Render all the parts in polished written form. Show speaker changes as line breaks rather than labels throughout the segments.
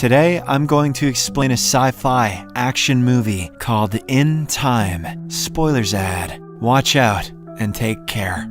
Today, I'm going to explain a sci-fi action movie called In Time. Spoilers ahead. Watch out and take care.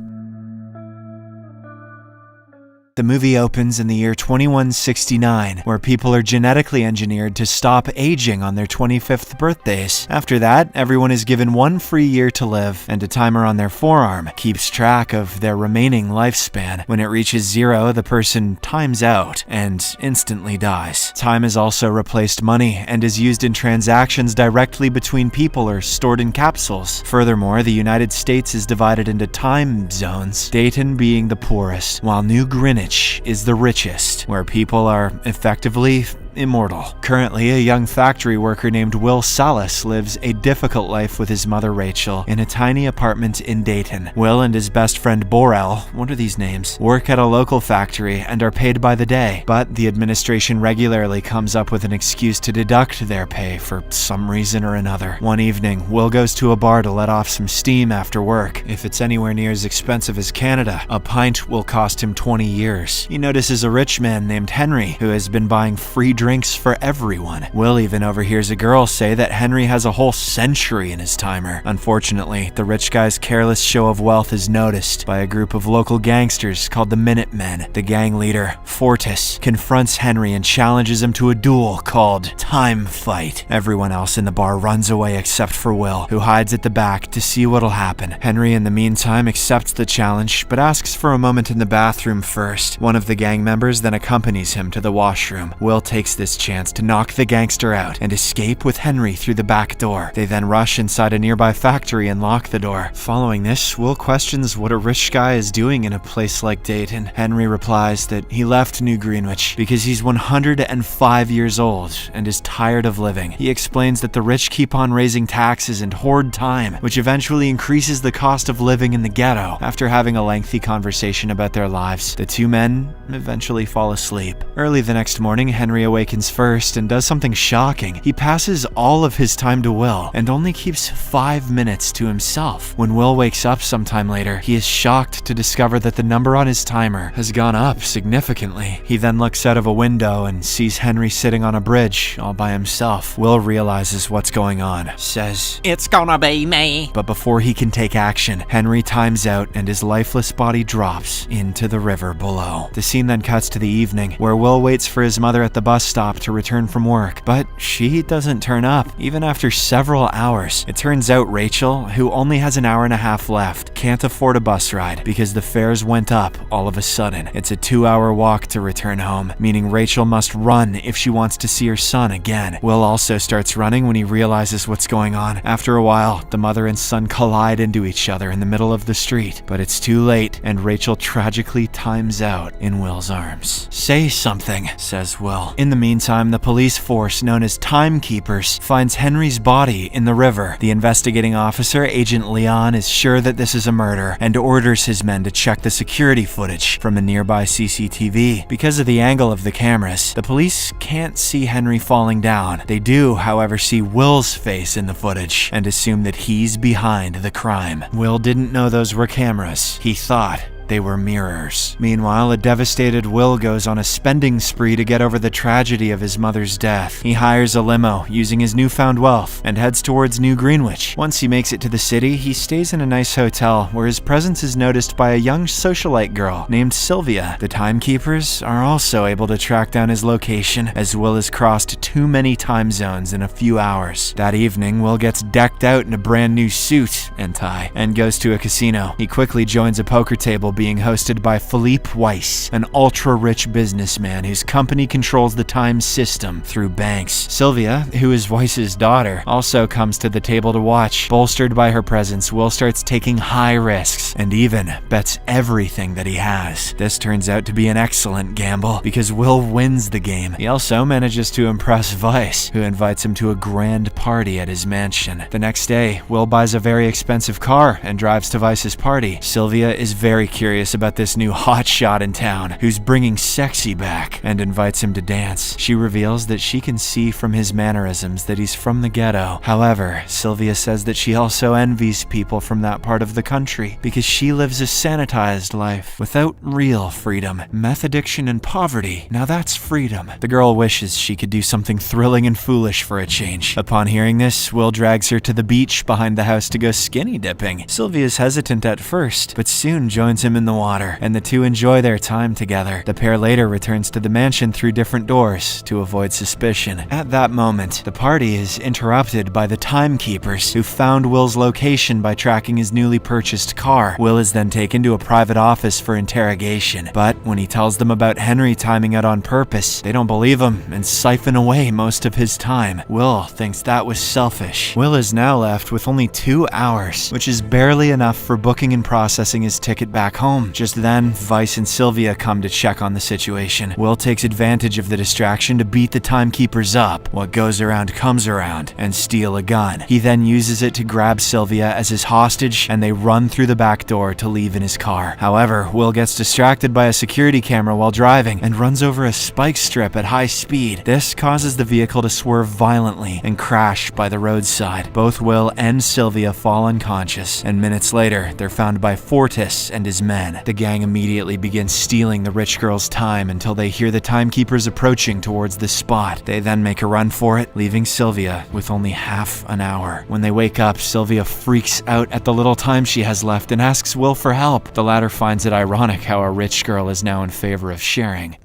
The movie opens in the year 2169, where people are genetically engineered to stop aging on their 25th birthdays. After that, everyone is given one free year to live, and a timer on their forearm keeps track of their remaining lifespan. When it reaches 0, the person times out and instantly dies. Time has also replaced money and is used in transactions directly between people or stored in capsules. Furthermore, the United States is divided into time zones, Dayton being the poorest, while New Greenwich is the richest, where people are effectively immortal. Currently, a young factory worker named Will Salas lives a difficult life with his mother Rachel in a tiny apartment in Dayton. Will and his best friend Borel, what are these names, work at a local factory and are paid by the day, but the administration regularly comes up with an excuse to deduct their pay for some reason or another. One evening, Will goes to a bar to let off some steam after work. If it's anywhere near as expensive as Canada, a pint will cost him 20 years. He notices a rich man named Henry who has been buying free drinks for everyone. Will even overhears a girl say that Henry has a whole century in his timer. Unfortunately, the rich guy's careless show of wealth is noticed by a group of local gangsters called the Minutemen. The gang leader, Fortis, confronts Henry and challenges him to a duel called Time Fight. Everyone else in the bar runs away except for Will, who hides at the back to see what'll happen. Henry, in the meantime, accepts the challenge, but asks for a moment in the bathroom first. One of the gang members then accompanies him to the washroom. Will takes this chance to knock the gangster out and escape with Henry through the back door. They then rush inside a nearby factory and lock the door. Following this, Will questions what a rich guy is doing in a place like Dayton. Henry replies that he left New Greenwich because he's 105 years old and is tired of living. He explains that the rich keep on raising taxes and hoard time, which eventually increases the cost of living in the ghetto. After having a lengthy conversation about their lives, the two men eventually fall asleep. Early the next morning, Henry awakens first and does something shocking. He passes all of his time to Will and only keeps 5 minutes to himself. When Will wakes up sometime later, he is shocked to discover that the number on his timer has gone up significantly. He then looks out of a window and sees Henry sitting on a bridge all by himself. Will realizes what's going on, says,
"It's gonna be me."
But before he can take action, Henry times out and his lifeless body drops into the river below. The scene then cuts to the evening, where Will waits for his mother at the bus stop to return from work, but she doesn't turn up, even after several hours. It turns out Rachel, who only has an hour and a half left, can't afford a bus ride because the fares went up all of a sudden. It's a 2-hour walk to return home, meaning Rachel must run if she wants to see her son again. Will also starts running when he realizes what's going on. After a while, the mother and son collide into each other in the middle of the street, but it's too late, and Rachel tragically times out in Will's arms. "Say something," says Will. In the meantime, the police force known as Timekeepers finds Henry's body in the river. The investigating officer, Agent Leon, is sure that this is a murder and orders his men to check the security footage from a nearby CCTV. Because of the angle of the cameras, the police can't see Henry falling down. They do, however, see Will's face in the footage and assume that he's behind the crime. Will didn't know those were cameras. He thought they were mirrors. Meanwhile, a devastated Will goes on a spending spree to get over the tragedy of his mother's death. He hires a limo using his newfound wealth and heads towards New Greenwich. Once he makes it to the city, he stays in a nice hotel where his presence is noticed by a young socialite girl named Sylvia. The Timekeepers are also able to track down his location, as Will has crossed too many time zones in a few hours. That evening, Will gets decked out in a brand new suit and tie and goes to a casino. He quickly joins a poker table being hosted by Philippe Weiss, an ultra-rich businessman whose company controls the time system through banks. Sylvia, who is Weiss's daughter, also comes to the table to watch. Bolstered by her presence, Will starts taking high risks and even bets everything that he has. This turns out to be an excellent gamble because Will wins the game. He also manages to impress Weiss, who invites him to a grand party at his mansion. The next day, Will buys a very expensive car and drives to Weiss's party. Sylvia is very curious curious about this new hotshot in town who's bringing sexy back and invites him to dance. She reveals that she can see from his mannerisms that he's from the ghetto. However, Sylvia says that she also envies people from that part of the country because she lives a sanitized life without real freedom. Meth addiction and poverty, now that's freedom. The girl wishes she could do something thrilling and foolish for a change. Upon hearing this, Will drags her to the beach behind the house to go skinny dipping. Sylvia's hesitant at first, but soon joins him in the water, and the two enjoy their time together. The pair later returns to the mansion through different doors to avoid suspicion. At that moment, the party is interrupted by the timekeepers, who found Will's location by tracking his newly purchased car. Will is then taken to a private office for interrogation, but when he tells them about Henry timing out on purpose, they don't believe him and siphon away most of his time. Will thinks that was selfish. Will is now left with only 2 hours, which is barely enough for booking and processing his ticket back home. Just then, Vice and Sylvia come to check on the situation. Will takes advantage of the distraction to beat the timekeepers up, what goes around comes around, and steal a gun. He then uses it to grab Sylvia as his hostage, and they run through the back door to leave in his car. However, Will gets distracted by a security camera while driving and runs over a spike strip at high speed. This causes the vehicle to swerve violently and crash by the roadside. Both Will and Sylvia fall unconscious, and minutes later, they're found by Fortis and his men. The gang immediately begins stealing the rich girl's time until they hear the timekeepers approaching towards the spot. They then make a run for it, leaving Sylvia with only half an hour. When they wake up, Sylvia freaks out at the little time she has left and asks Will for help. The latter finds it ironic how a rich girl is now in favor of sharing.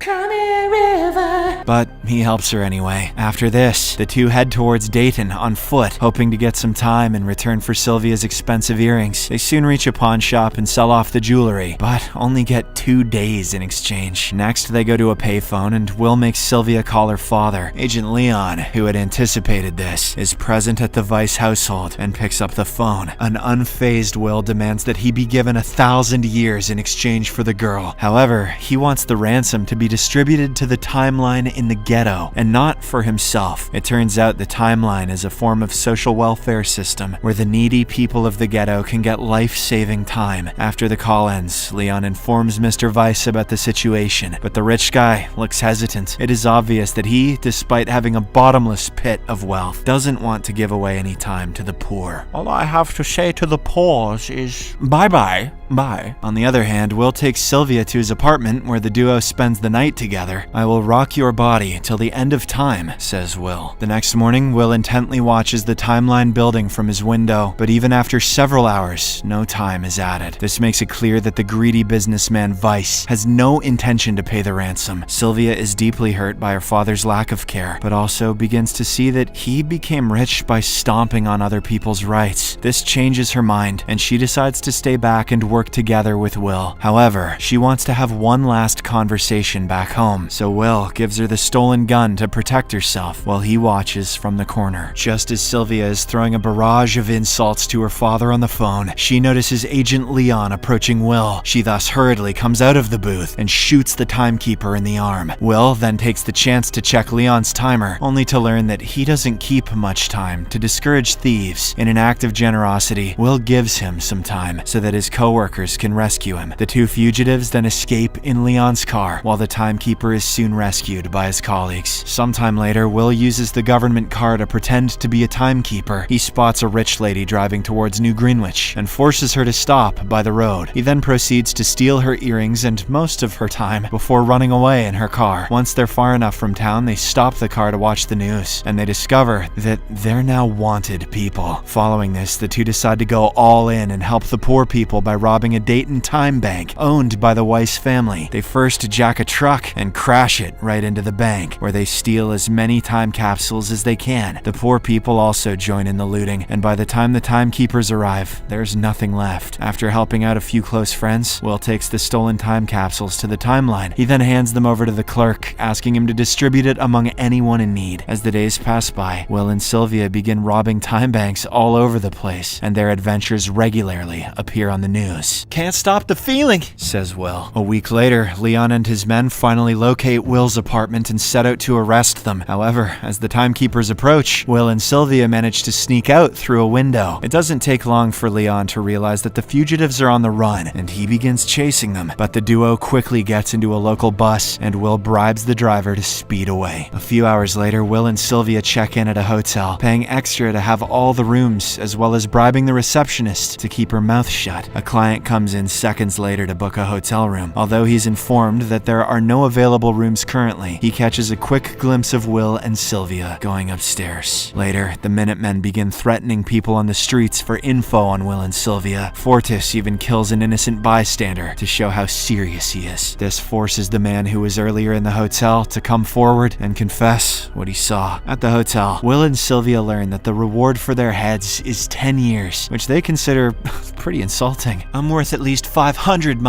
But he helps her anyway. After this, the two head towards Dayton on foot, hoping to get some time in return for Sylvia's expensive earrings. They soon reach a pawn shop and sell off the jewelry, but only get 2 days in exchange. Next, they go to a payphone and Will makes Sylvia call her father. Agent Leon, who had anticipated this, is present at the Vice household and picks up the phone. An unfazed Will demands that he be given 1,000 years in exchange for the girl. However, he wants the ransom to be distributed to the timeline in the ghetto and not for himself. It turns out the timeline is a form of social welfare system where the needy people of the ghetto can get life-saving time. After the call ends, Leon informs Mr. Vice about the situation, but the rich guy looks hesitant. It is obvious that he, despite having a bottomless pit of wealth, doesn't want to give away any time to the poor. All I have to say to the poor is bye-bye. Bye. On the other hand, Will takes Sylvia to his apartment where the duo spends the night together. I will rock your body till the end of time, says Will. The next morning, Will intently watches the timeline building from his window, but even after several hours, no time is added. This makes it clear that the greedy businessman Vice has no intention to pay the ransom. Sylvia is deeply hurt by her father's lack of care, but also begins to see that he became rich by stomping on other people's rights. This changes her mind, and she decides to stay back and work together with Will. However, she wants to have one last conversation back home, so Will gives her the stolen gun to protect herself while he watches from the corner. Just as Sylvia is throwing a barrage of insults to her father on the phone, she notices Agent Leon approaching Will. She thus hurriedly comes out of the booth and shoots the timekeeper in the arm. Will then takes the chance to check Leon's timer, only to learn that he doesn't keep much time to discourage thieves. In an act of generosity, Will gives him some time so that his coworkers can rescue him. The two fugitives then escape in Leon's car, while the timekeeper is soon rescued by his colleagues. Sometime later, Will uses the government car to pretend to be a timekeeper. He spots a rich lady driving towards New Greenwich and forces her to stop by the road. He then proceeds to steal her earrings and most of her time before running away in her car. Once they're far enough from town, they stop the car to watch the news, and they discover that they're now wanted people. Following this, the two decide to go all in and help the poor people by robbing a Dayton time bank owned by the Weiss family. They first jack a truck and crash it right into the bank, where they steal as many time capsules as they can. The poor people also join in the looting, and by the time the timekeepers arrive, there's nothing left. After helping out a few close friends, Will takes the stolen time capsules to the timeline. He then hands them over to the clerk, asking him to distribute it among anyone in need. As the days pass by, Will and Sylvia begin robbing time banks all over the place, and their adventures regularly appear on the news. Can't stop the feeling, says Will. A week later, Leon and his men finally locate Will's apartment and set out to arrest them. However, as the timekeepers approach, Will and Sylvia manage to sneak out through a window. It doesn't take long for Leon to realize that the fugitives are on the run, and and he begins chasing them, but the duo quickly gets into a local bus and Will bribes the driver to speed away. A few hours later, Will and Sylvia check in at a hotel, paying extra to have all the rooms, as well as bribing the receptionist to keep her mouth shut. A client comes in seconds later to book a hotel room. Although he's informed that there are no available rooms currently, he catches a quick glimpse of Will and Sylvia going upstairs. Later, the Minutemen begin threatening people on the streets for info on Will and Sylvia. Fortis even kills an innocent bystander to show how serious he is. This forces the man who was earlier in the hotel to come forward and confess what he saw. At the hotel, Will and Sylvia learn that the reward for their heads is 10 years, which they consider pretty insulting. "I'm worth at least 500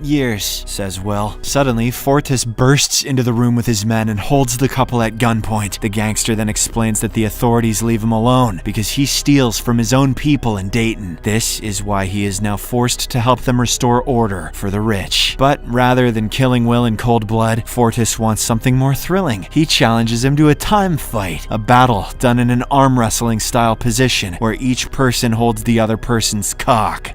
years, says Will. Suddenly, Fortis bursts into the room with his men and holds the couple at gunpoint. The gangster then explains that the authorities leave him alone because he steals from his own people in Dayton. This is why he is now forced to help them restore order for the rich. But rather than killing Will in cold blood, Fortis wants something more thrilling. He challenges him to a time fight, a battle done in an arm wrestling style position where each person holds the other person's cock.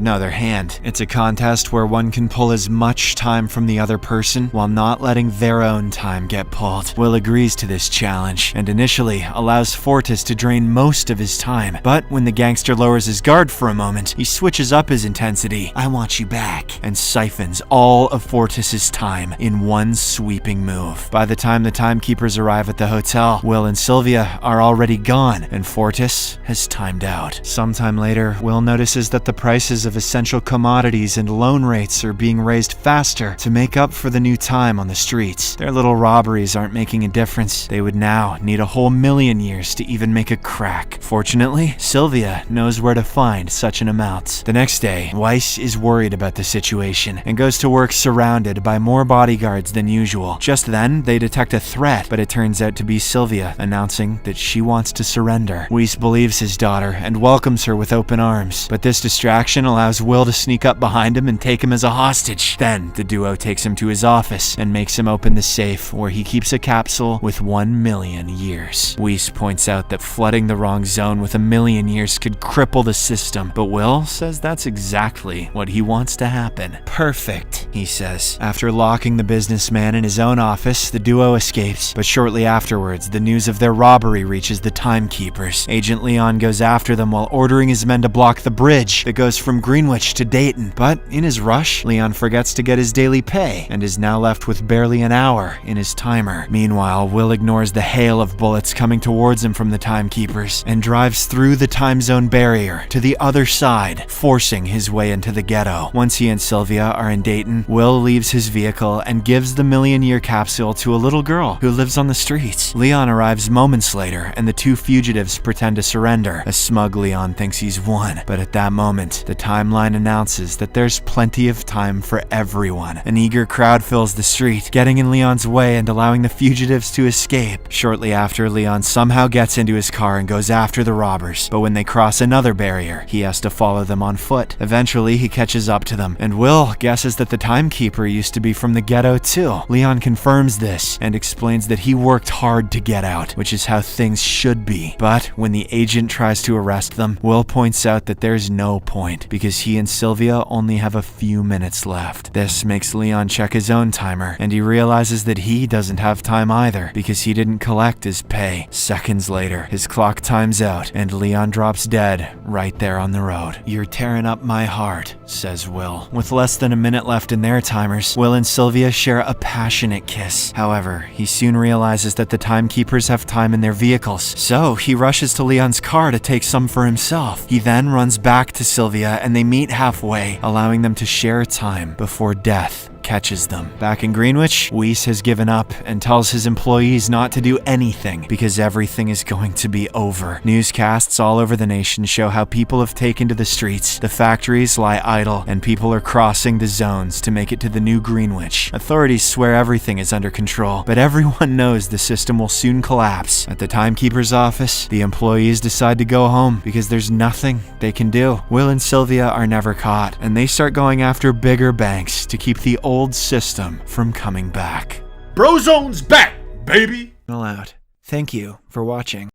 Their hand. It's a contest where one can pull as much time from the other person while not letting their own time get pulled. Will agrees to this challenge and initially allows Fortis to drain most of his time. But when the gangster lowers his guard for a moment, he switches up his intensity, "I want you back," and siphons all of Fortis's time in one sweeping move. By the time the timekeepers arrive at the hotel, Will and Sylvia are already gone and Fortis has timed out. Sometime later, Will notices that the prices of essential commodities and loan rates are being raised faster to make up for the new time on the streets. Their little robberies aren't making a difference. They would now need a whole million years to even make a crack. Fortunately, Sylvia knows where to find such an amount. The next day, Weiss is worried about the situation and goes to work surrounded by more bodyguards than usual. Just then, they detect a threat, but it turns out to be Sylvia announcing that she wants to surrender. Weiss believes his daughter and welcomes her with open arms, but this distraction allows Will to sneak up behind him and take him as a hostage. Then, the duo takes him to his office and makes him open the safe where he keeps a capsule with 1 million years. Weiss points out that flooding the wrong zone with 1 million years could cripple the system, but Will says that's exactly what he wants to happen. "Perfect," he says. After locking the businessman in his own office, the duo escapes, but shortly afterwards, the news of their robbery reaches the timekeepers. Agent Leon goes after them while ordering his men to block the bridge that goes from Greenwich to Dayton, but in his rush, Leon forgets to get his daily pay and is now left with barely an hour in his timer. Meanwhile, Will ignores the hail of bullets coming towards him from the timekeepers and drives through the time zone barrier to the other side, forcing his way into the ghetto. Once he and Sylvia are in Dayton, Will leaves his vehicle and gives the million-year capsule to a little girl who lives on the streets. Leon arrives moments later, and the two fugitives pretend to surrender. A smug Leon thinks he's won, but at that moment, the timeline announces that there's plenty of time for everyone. An eager crowd fills the street, getting in Leon's way and allowing the fugitives to escape. Shortly after, Leon somehow gets into his car and goes after the robbers, but when they cross another barrier, he has to follow them on foot. Eventually, he catches up to them, and Will guesses that the timekeeper used to be from the ghetto too. Leon confirms this and explains that he worked hard to get out, which is how things should be. But when the agent tries to arrest them, Will points out that there's no point because he and Sylvia only have a few minutes left. This makes Leon check his own timer, and he realizes that he doesn't have time either because he didn't collect his pay. Seconds later, his clock times out, and Leon drops dead right there on the road. "You're tearing up my heart," says Will. With less than a minute left in their timers, Will and Sylvia share a passionate kiss. However, he soon realizes that the timekeepers have time in their vehicles, so he rushes to Leon's car to take some for himself. He then runs back to Sylvia and they meet halfway, allowing them to share time before death catches them. Back in Greenwich, Weiss has given up and tells his employees not to do anything because everything is going to be over. Newscasts all over the nation show how people have taken to the streets, the factories lie idle, and people are crossing the zones to make it to the new Greenwich. Authorities swear everything is under control, but everyone knows the system will soon collapse. At the timekeeper's office, the employees decide to go home because there's nothing they can do. Will and Sylvia are never caught, and they start going after bigger banks to keep the old system from coming back.
Brozone's back, baby!
Allowed. Thank you for watching.